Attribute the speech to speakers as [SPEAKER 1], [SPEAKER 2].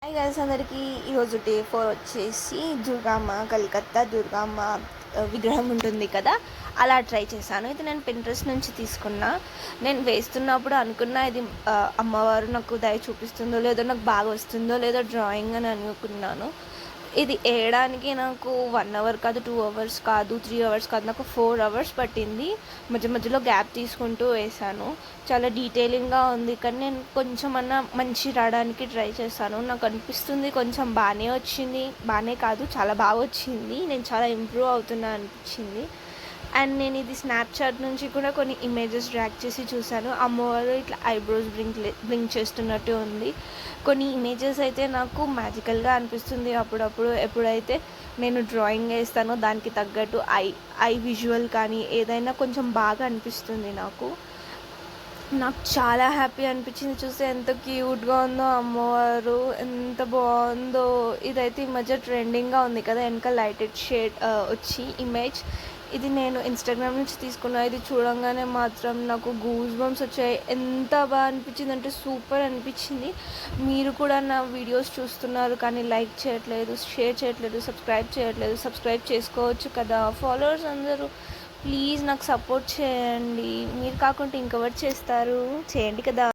[SPEAKER 1] Hi guys అందరికీ ఈరోజు day 4 వచ్చేసి దుర్గమ్మ కలకత్తా దుర్గమ్మ విగ్రహం ఉంటుంది కదా, అలా ట్రై చేశాను. ఇది నేను పింట్రెస్ట్ నుంచి తీసుకున్నా. నేను వేస్తున్నప్పుడు అనుకున్నా ఇది అమ్మవారు నాకు దయ చూపిస్తుందో లేదో, నాకు బాగా వస్తుందో లేదో డ్రాయింగ్ అని అనుకున్నాను. ఇది వేయడానికి నాకు 1 అవర్ కాదు, 2 అవర్స్ కాదు, 3 అవర్స్ కాదు, నాకు 4 అవర్స్ పట్టింది. మధ్య మధ్యలో గ్యాప్ తీసుకుంటూ వేసాను. చాలా డీటెయిలింగ్గా ఉంది, కానీ నేను కొంచెమన్నా మంచి రావడానికి ట్రై చేశాను. నాకు అనిపిస్తుంది కొంచెం బాగానే వచ్చింది, బాగానే కాదు చాలా బాగా వచ్చింది. నేను చాలా ఇంప్రూవ్ అవుతున్నా అనిపించింది. అండ్ నేను ఇది స్నాప్చాట్ నుంచి కూడా కొన్ని ఇమేజెస్ డ్రాగ్ చేసి చూశాను. అమ్మవారు ఇట్లా ఐబ్రోస్ బ్లింక్ చేస్తున్నట్టు ఉంది. కొన్ని ఇమేజెస్ అయితే నాకు మ్యాజికల్గా అనిపిస్తుంది అప్పుడప్పుడు. ఎప్పుడైతే నేను డ్రాయింగ్ వేస్తానో దానికి తగ్గట్టు ఐ విజువల్ కానీ ఏదైనా కొంచెం బాగా అనిపిస్తుంది నాకు. చాలా హ్యాపీ అనిపించింది చూస్తే. ఎంత క్యూట్గా ఉందో అమ్మవారు, ఎంత బాగుందో. ఇదైతే ఈ మధ్య ట్రెండింగ్గా ఉంది కదా, వెనక లైటెడ్ షేడ్ వచ్చి ఇమేజ్. ఇది నేను ఇన్స్టాగ్రామ్ నుంచి తీసుకున్నా. ఇది చూడంగానే మాత్రం నాకు గూస్ బంప్స్ వచ్చాయి. ఎంత బాగా అనిపించింది అంటే సూపర్ అనిపించింది. మీరు కూడా నా వీడియోస్ చూస్తున్నారు కానీ లైక్ చేయట్లేదు, షేర్ చేయట్లేదు, సబ్స్క్రైబ్ చేసుకోవచ్చు కదా. ఫాలోవర్స్ అందరూ ప్లీజ్ నాకు సపోర్ట్ చేయండి. మీరు కాకుండా ఇంకెవరు చేస్తారు, చేయండి కదా.